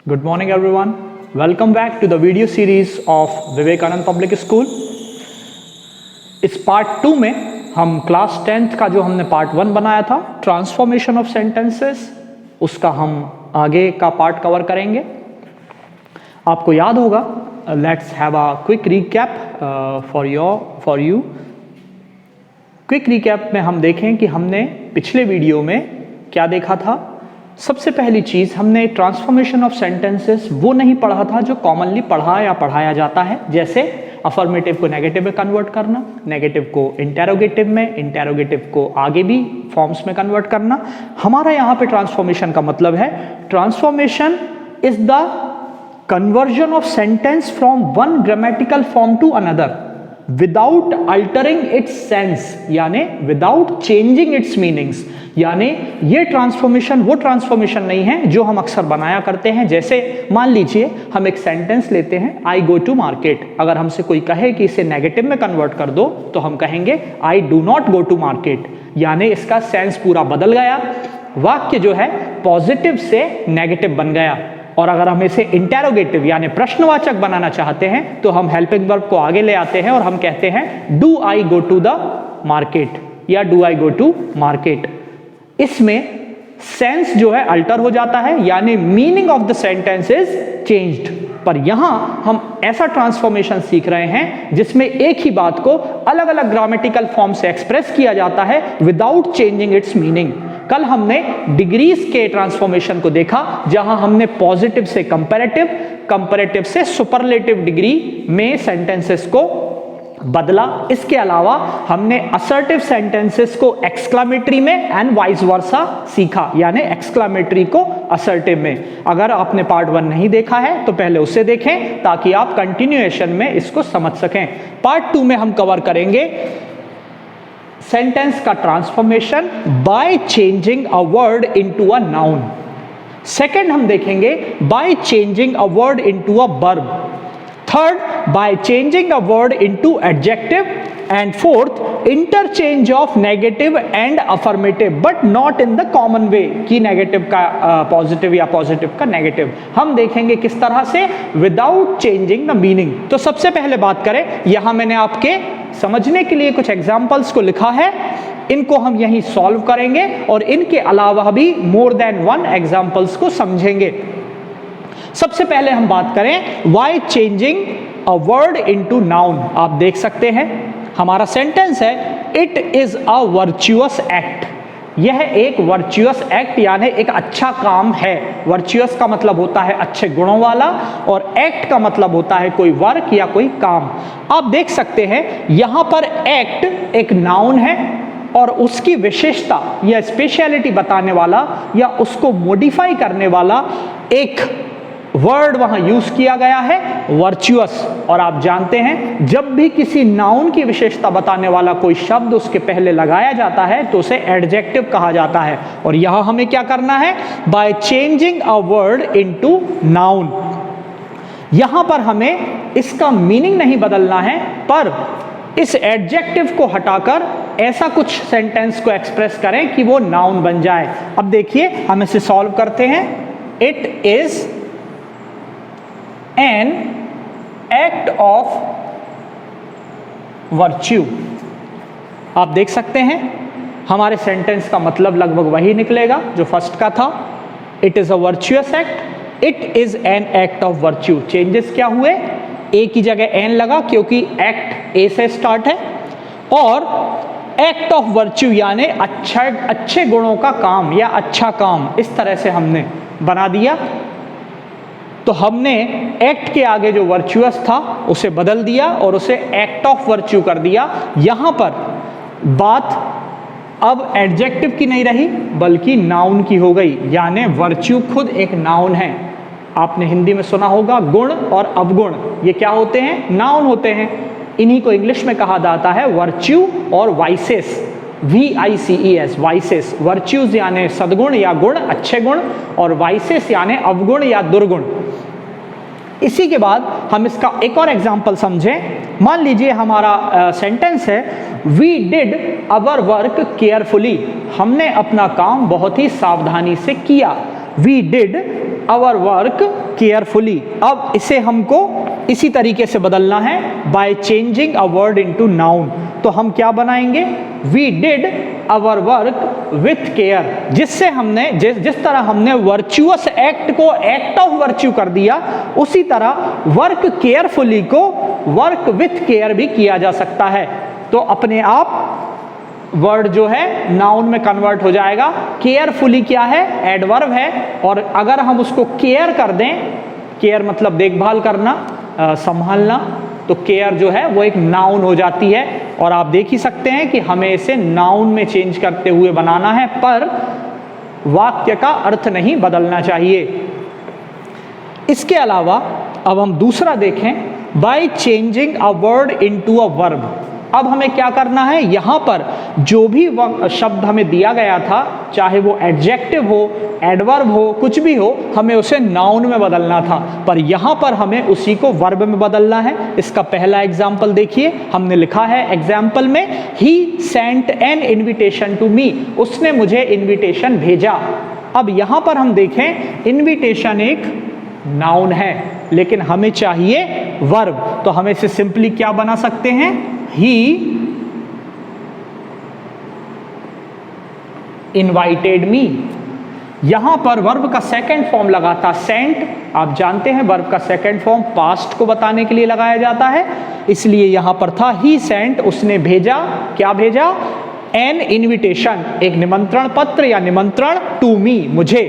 Good morning everyone. Welcome back to the video series of Vivekananda public school. इस part 2 में हम class 10th का जो हमने पार्ट 1 बनाया था ट्रांसफॉर्मेशन ऑफ सेंटेंसेस, उसका हम आगे का पार्ट कवर करेंगे। आपको याद होगा, let's have a quick recap for you. Quick recap में हम देखें कि हमने पिछले वीडियो में क्या देखा था। सबसे पहली चीज, हमने ट्रांसफॉर्मेशन ऑफ सेंटेंसेस वो नहीं पढ़ा था जो कॉमनली पढ़ाया जाता है, जैसे अफर्मेटिव को नेगेटिव में कन्वर्ट करना, नेगेटिव को इंटेरोगेटिव में, इंटेरोगेटिव को आगे भी फॉर्म्स में कन्वर्ट करना। हमारा यहाँ पे ट्रांसफॉर्मेशन का मतलब है, transformation is the conversion of sentence from one grammatical form to another without altering its sense, यानी विदाउट चेंजिंग इट्स मीनिंग्स। यानी ये ट्रांसफॉर्मेशन वो ट्रांसफॉर्मेशन नहीं है जो हम अक्सर बनाया करते हैं। जैसे मान लीजिए हम एक सेंटेंस लेते हैं, आई गो टू मार्केट। अगर हमसे कोई कहे कि इसे नेगेटिव में कन्वर्ट कर दो तो हम कहेंगे I do not go to market, यानी इसका सेंस पूरा बदल गया, वाक्य जो है पॉजिटिव से नेगेटिव बन गया। और अगर हम इसे इंटेरोगेटिव यानी प्रश्नवाचक बनाना चाहते हैं तो हम हेल्पिंग वर्ब को आगे ले आते हैं और हम कहते हैं do I go to the market या do I go to market. इसमें सेंस जो है अल्टर हो जाता है, यानी meaning of the sentence is changed. पर यहां हम ऐसा ट्रांसफॉर्मेशन सीख रहे हैं जिसमें एक ही बात को अलग अलग ग्रामेटिकल फॉर्म से एक्सप्रेस किया जाता है विदाउट चेंजिंग इट्स मीनिंग। कल हमने डिग्रीज के ट्रांसफॉर्मेशन को देखा, जहां हमने पॉजिटिव से कंपैरेटिव, कंपैरेटिव से सुपरलेटिव डिग्री में सेंटेंसेस को बदला। इसके अलावा हमने असर्टिव सेंटेंसेस को एक्सक्लामेटरी में एंड वाइस वर्सा सीखा, यानी एक्सक्लामेटरी को असर्टिव में। अगर आपने पार्ट 1 नहीं देखा है तो पहले उसे देखें ताकि आप कंटिन्यूएशन में इसको समझ सकें। पार्ट 2 में हम कवर करेंगे सेंटेंस का transformation bye changing a word into a noun. Second हम देखेंगे bye changing a word into a verb. Third, by changing a word into adjective, and fourth, interchange of negative and affirmative but not in the common way कि negative का positive या positive का negative। हम देखेंगे किस तरह से without changing the meaning। तो सबसे पहले बात करें, यहाँ मैंने आपके समझने के लिए कुछ एग्जाम्पल्स को लिखा है, इनको हम यहीं सॉल्व करेंगे और इनके अलावा भी more than one एग्जाम्पल्स को समझेंगे। सबसे पहले हम बात करें why changing a word into noun. आप देख सकते हैं हमारा सेंटेंस है, it is a virtuous act. यह एक वर्चुअस एक्ट यानी एक अच्छा काम है। वर्चुअस का मतलब होता है अच्छे गुणों वाला और एक्ट का मतलब होता है कोई वर्क या कोई काम। आप देख सकते हैं यहां पर एक्ट एक नाउन है और उसकी विशेषता या स्पेशलिटी बताने वाला या उसको मॉडिफाई करने वाला एक वर्ड वहां यूज किया गया है, वर्चुअस। और आप जानते हैं जब भी किसी नाउन की विशेषता बताने वाला कोई शब्द उसके पहले लगाया जाता है तो उसे एडजेक्टिव कहा जाता है। और यहां हमें क्या करना है, by changing a word into noun. यहां पर हमें इसका मीनिंग नहीं बदलना है, पर इस एडजेक्टिव को हटाकर ऐसा कुछ सेंटेंस को एक्सप्रेस करें कि वो नाउन बन जाए। अब देखिए हम इसे सॉल्व करते हैं। It is an act of virtue. आप देख सकते हैं हमारे सेंटेंस का मतलब लगभग वही निकलेगा जो फर्स्ट का था। It is a virtuous act, it is an act of virtue. Changes क्या हुए, ए की जगह एन लगा क्योंकि एक्ट ए से स्टार्ट है, और एक्ट ऑफ वर्च्यू यानी अच्छे गुणों का काम या अच्छा काम, इस तरह से हमने बना दिया। तो हमने एक्ट के आगे जो वर्चुअस था उसे बदल दिया और उसे एक्ट ऑफ वर्च्यू कर दिया। यहां पर बात अब एडजेक्टिव की नहीं रही बल्कि नाउन की हो गई, यानी वर्च्यू खुद एक नाउन है। आपने हिंदी में सुना होगा गुण और अवगुण, ये क्या होते हैं, नाउन होते हैं। इन्हीं को इंग्लिश में कहा जाता है वर्च्यू और वाइसेस, VICES, वाइसेस। वर्च्यूज यानी सद्गुण या गुण, अच्छे गुण, और वाइसेस यानी अवगुण या दुर्गुण। इसी के बाद हम इसका एक और एग्जाम्पल समझें। मान लीजिए हमारा सेंटेंस है, we did our work carefully. हमने अपना काम बहुत ही सावधानी से किया। We did our work carefully. अब इसे हमको इसी तरीके से बदलना है, by changing a word into noun. तो हम क्या बनाएंगे, we did our work with care, जिससे हमने जिस तरह हमने वर्चुअस एक्ट को एक्ट ऑफ वर्च्यू कर दिया, उसी तरह वर्क केयरफुली को वर्क विथ केयर भी किया जा सकता है। तो अपने आप वर्ड जो है नाउन में कन्वर्ट हो जाएगा। केयरफुली क्या है, एडवर्ब है, और अगर हम उसको केयर कर दें, केयर मतलब देखभाल करना, संभालना, तो केयर जो है वो एक नाउन हो जाती है। और आप देख ही सकते हैं कि हमें इसे नाउन में चेंज करते हुए बनाना है, पर वाक्य का अर्थ नहीं बदलना चाहिए। इसके अलावा अब हम दूसरा देखें, bye changing a word into a verb. अब हमें क्या करना है, यहाँ पर जो भी शब्द हमें दिया गया था, चाहे वो एडजेक्टिव हो, एडवर्ब हो, कुछ भी हो, हमें उसे नाउन में बदलना था, पर यहाँ पर हमें उसी को वर्ब में बदलना है। इसका पहला एग्जाम्पल देखिए, हमने लिखा है एग्जाम्पल में, he sent an invitation to me, उसने मुझे इन्विटेशन भेजा। अब यहाँ पर हम देखें, इन्विटेशन एक नाउन है, लेकिन हमें चाहिए वर्ब, तो हम इसे सिंपली क्या बना सकते हैं, ही इनवाइटेड मी। यहां पर वर्ब का सेकंड फॉर्म लगा था सेंट। आप जानते हैं वर्ब का सेकंड फॉर्म पास्ट को बताने के लिए लगाया जाता है, इसलिए यहां पर था ही सेंट, उसने भेजा, क्या भेजा, एन इनविटेशन, एक निमंत्रण पत्र या निमंत्रण, टू मी, मुझे।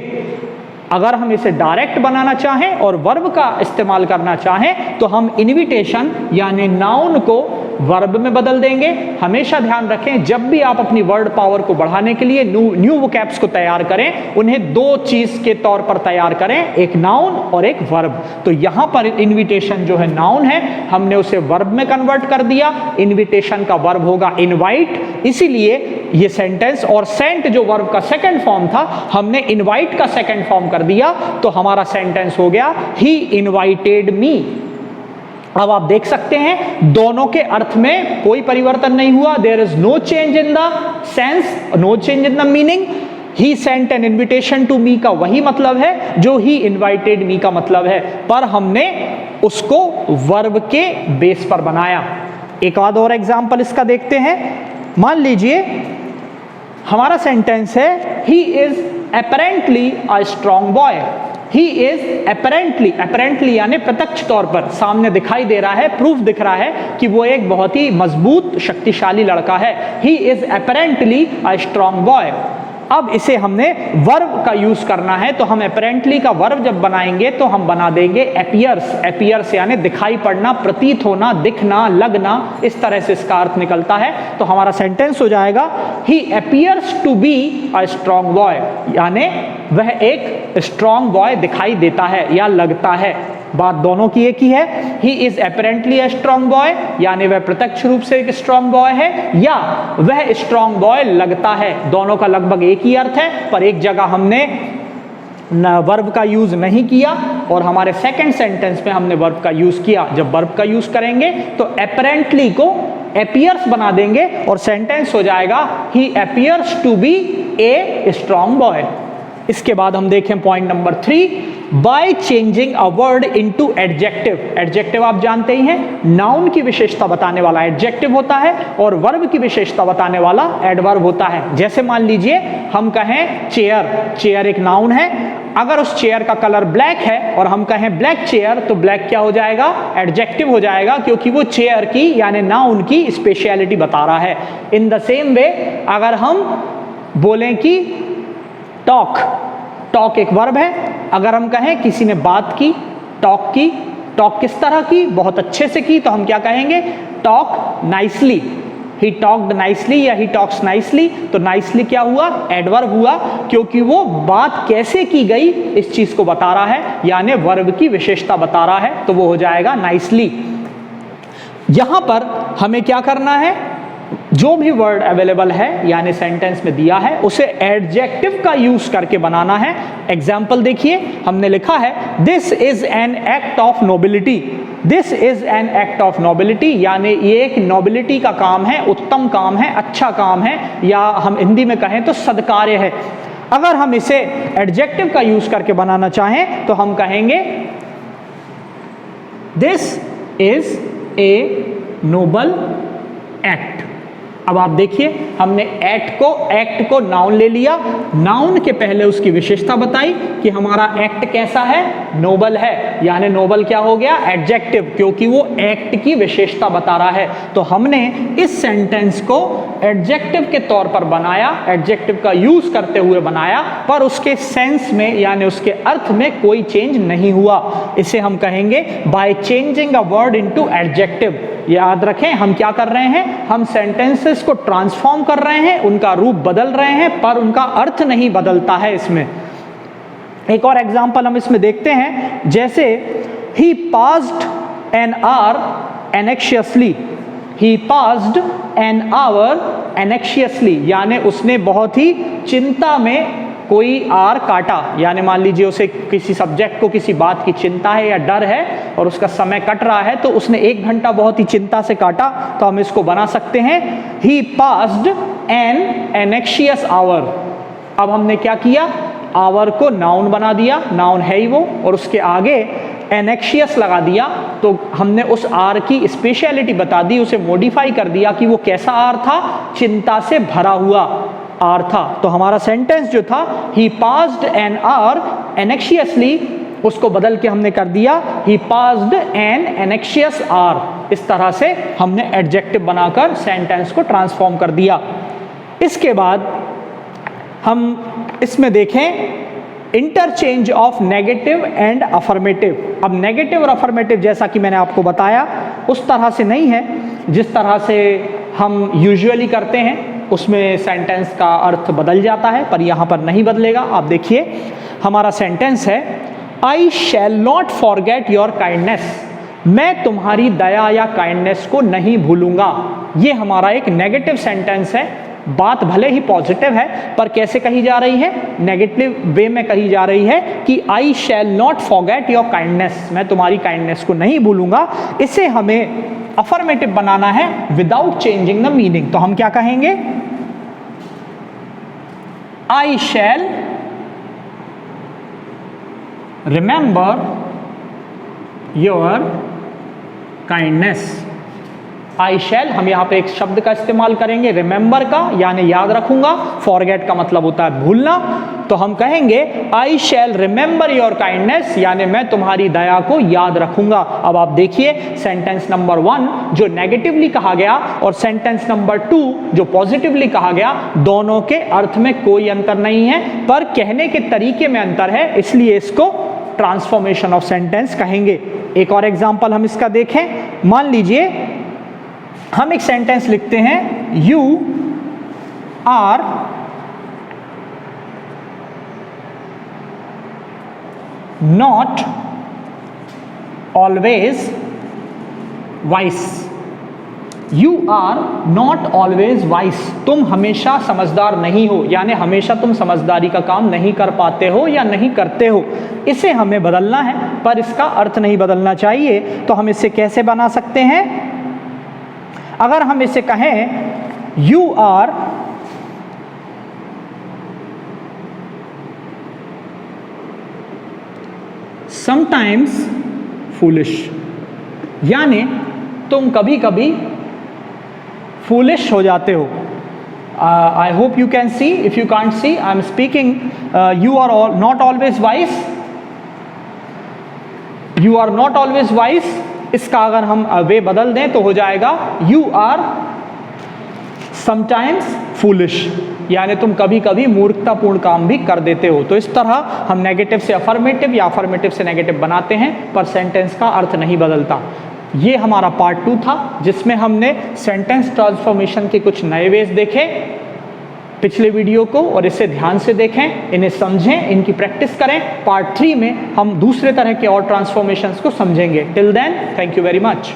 अगर हम इसे डायरेक्ट बनाना चाहें और वर्ब का इस्तेमाल करना चाहें तो हम इनविटेशन यानी नाउन को वर्ब में बदल देंगे। हमेशा ध्यान रखें, जब भी आप अपनी वर्ड पावर को बढ़ाने के लिए न्यू वोकैब्स को तैयार करें, उन्हें दो चीज के तौर पर तैयार करें, एक नाउन और एक वर्ब। तो यहां पर इनविटेशन जो है नाउन है, हमने उसे वर्ब में कन्वर्ट कर दिया। इनविटेशन का वर्ब होगा इनवाइट, इसीलिए ये सेंटेंस, और सेंट जो वर्ब का सेकंड फॉर्म था, हमने इनवाइट का सेकंड फॉर्म कर दिया, तो हमारा सेंटेंस हो गया ही इनवाइटेड मी। अब आप देख सकते हैं दोनों के अर्थ में कोई परिवर्तन नहीं हुआ, there is no change in the sense, no change in the meaning. He sent an invitation to me का वही मतलब है जो ही इनवाइटेड मी का मतलब है, पर हमने उसको वर्ब के बेस पर बनाया। एक आध और एग्जाम्पल इसका देखते हैं। मान लीजिए हमारा सेंटेंस है, he is apparently a strong boy. He is apparently यानी प्रत्यक्ष तौर पर सामने दिखाई दे रहा है, प्रूफ दिख रहा है कि वो एक बहुत ही मजबूत शक्तिशाली लड़का है। He is apparently a strong boy. अब इसे हमने वर्ब का यूज करना है, तो हम अपेरेंटली का वर्ब जब बनाएंगे तो हम बना देंगे एपियर्स। एपियर्स यानी दिखाई पड़ना, प्रतीत होना, दिखना, लगना, इस तरह से इसका अर्थ निकलता है। तो हमारा सेंटेंस हो जाएगा, he appears to be a strong boy, यानी वह एक स्ट्रॉन्ग बॉय दिखाई देता है या लगता है। बात दोनों की एक ही है, he is apparently a strong boy यानी वह प्रत्यक्ष रूप से एक स्ट्रॉन्ग बॉय है, या वह स्ट्रॉन्ग बॉय लगता है। दोनों का लगभग एक ही अर्थ है, पर एक जगह हमने वर्ब का यूज नहीं किया और हमारे सेकंड सेंटेंस में हमने वर्ब का यूज किया। जब वर्ब का यूज करेंगे तो अपेरेंटली को एपियर्स बना देंगे और सेंटेंस हो जाएगा, he appears to be a strong boy. इसके बाद हम देखें point number 3, by changing a word into adjective. Adjective आप जानते ही हैं, नाउन की विशेषता बताने वाला एडजेक्टिव होता है और वर्ब की विशेषता बताने वाला एडवर्ब होता है। जैसे मान लीजिए हम कहें चेयर, चेयर एक नाउन है। अगर उस चेयर का कलर ब्लैक है और हम कहें ब्लैक चेयर, तो ब्लैक क्या हो जाएगा, एडजेक्टिव हो जाएगा, क्योंकि वो चेयर की यानी नाउन की स्पेशलिटी बता रहा है। इन द सेम वे अगर हम बोलें कि टॉक, टॉक एक वर्ब है। अगर हम कहें किसी ने बात की, टॉक की, टॉक किस तरह की, बहुत अच्छे से की, तो हम क्या कहेंगे, talk nicely. He talked nicely या ही टॉक्स नाइसली। तो नाइसली क्या हुआ, एडवर्ब हुआ, क्योंकि वो बात कैसे की गई इस चीज को बता रहा है, यानी वर्ब की विशेषता बता रहा है, तो वो हो जाएगा नाइसली। यहां पर हमें क्या करना है, जो भी वर्ड अवेलेबल है यानी सेंटेंस में दिया है उसे एडजेक्टिव का यूज करके बनाना है। एग्जाम्पल देखिए, हमने लिखा है this is an act of nobility. This is an act of nobility यानी ये एक नोबिलिटी का काम है, उत्तम काम है, अच्छा काम है, या हम हिंदी में कहें तो सत्कार्य है। अगर हम इसे एडजेक्टिव का यूज करके बनाना चाहें तो हम कहेंगे this is a noble act. अब आप देखिए, हमने एक्ट को नाउन ले लिया, नाउन के पहले उसकी विशेषता बताई कि हमारा एक्ट कैसा है, नोबल है, यानी नोबल क्या हो गया, एडजेक्टिव, क्योंकि वो एक्ट की विशेषता बता रहा है। तो हमने इस सेंटेंस को एडजेक्टिव के तौर पर बनाया, एडजेक्टिव का यूज करते हुए बनाया, पर उसके सेंस में यानी उसके अर्थ में कोई चेंज नहीं हुआ। इसे हम कहेंगे bye changing a word into adjective. याद रखें, हम क्या कर रहे हैं, हम सेंटेंसेस को ट्रांसफॉर्म कर रहे हैं, उनका रूप बदल रहे हैं, पर उनका अर्थ नहीं बदलता है। इसमें एक और एग्जांपल हम इसमें देखते हैं, जैसे he passed an hour anxiously, he passed an hour anxiously, यानी उसने बहुत ही चिंता में कोई आर काटा, यानी मान लीजिए उसे किसी सब्जेक्ट को किसी बात की चिंता है या डर है और उसका समय कट रहा है, तो उसने 1 घंटा बहुत ही चिंता से काटा। तो हम इसको बना सकते हैं ही पास्ड एन एनेक्शियस आवर। अब हमने क्या किया, आवर को नाउन बना दिया, नाउन है ही वो, और उसके आगे एनेक्शियस लगा दिया। तो हमने उस आर की स्पेशलिटी बता दी, उसे मॉडिफाई कर दिया कि वो कैसा आर था, चिंता से भरा हुआ आर था। तो हमारा सेंटेंस जो था ही पास्ड एन आवर एनेक्शियसली, उसको बदल के हमने कर दिया ही पास्ड एन एनेक्शियस आर। इस तरह से हमने एडजेक्टिव बनाकर सेंटेंस को ट्रांसफॉर्म कर दिया। इसके बाद हम इसमें देखें interchange of negative and affirmative. अब नेगेटिव और अफर्मेटिव जैसा कि मैंने आपको बताया उस तरह से नहीं है जिस तरह से हम यूजुअली करते हैं, उसमें सेंटेंस का अर्थ बदल जाता है, पर यहाँ पर नहीं बदलेगा। आप देखिए, हमारा सेंटेंस है I shall not forget your kindness, मैं तुम्हारी दया या काइंडनेस को नहीं भूलूंगा। ये हमारा एक नेगेटिव सेंटेंस है। बात भले ही पॉजिटिव है, पर कैसे कही जा रही है, नेगेटिव वे में कही जा रही है कि I shall not forget your kindness, मैं तुम्हारी काइंडनेस को नहीं भूलूंगा। इसे हमें अफर्मेटिव बनाना है विदाउट चेंजिंग द मीनिंग। तो हम क्या कहेंगे, आई शैल रिमेंबर योर काइंडनेस। आई शैल, हम यहाँ पे एक शब्द का इस्तेमाल करेंगे रिमेंबर का, यानी याद रखूंगा। फॉरगेट का मतलब होता है भूलना। तो हम कहेंगे आई शैल रिमेंबर योर काइंडनेस, यानी मैं तुम्हारी दया को याद रखूंगा। अब आप देखिए, सेंटेंस नंबर 1 जो नेगेटिवली कहा गया और सेंटेंस नंबर 2 जो पॉजिटिवली कहा गया, दोनों के अर्थ में कोई अंतर नहीं है, पर कहने के तरीके में अंतर है, इसलिए इसको ट्रांसफॉर्मेशन ऑफ सेंटेंस कहेंगे। एक और एग्जांपल हम इसका देखें। मान लीजिए हम एक सेंटेंस लिखते हैं you are not always wise. You are not always wise, तुम हमेशा समझदार नहीं हो, यानी हमेशा तुम समझदारी का काम नहीं कर पाते हो या नहीं करते हो। इसे हमें बदलना है, पर इसका अर्थ नहीं बदलना चाहिए। तो हम इसे कैसे बना सकते हैं, अगर हम इसे कहें यू आर समटाइम्स फूलिश, यानी तुम कभी कभी फूलिश हो जाते हो। I hope you can see, if you can't see I am speaking you are not always wise, you are not always wise. इसका अगर हम वे बदल दें तो हो जाएगा यू आर समटाइम्स फूलिश, यानी तुम कभी कभी मूर्खतापूर्ण काम भी कर देते हो। तो इस तरह हम नेगेटिव से अफर्मेटिव या अफर्मेटिव से नेगेटिव बनाते हैं, पर सेंटेंस का अर्थ नहीं बदलता। ये हमारा पार्ट 2 था, जिसमें हमने सेंटेंस ट्रांसफॉर्मेशन के कुछ नए वेज देखे पिछले वीडियो को, और इसे ध्यान से देखें, इन्हें समझें, इनकी प्रैक्टिस करें। पार्ट 3 में हम दूसरे तरह के और ट्रांसफॉर्मेशंस को समझेंगे। Till then, thank you very much.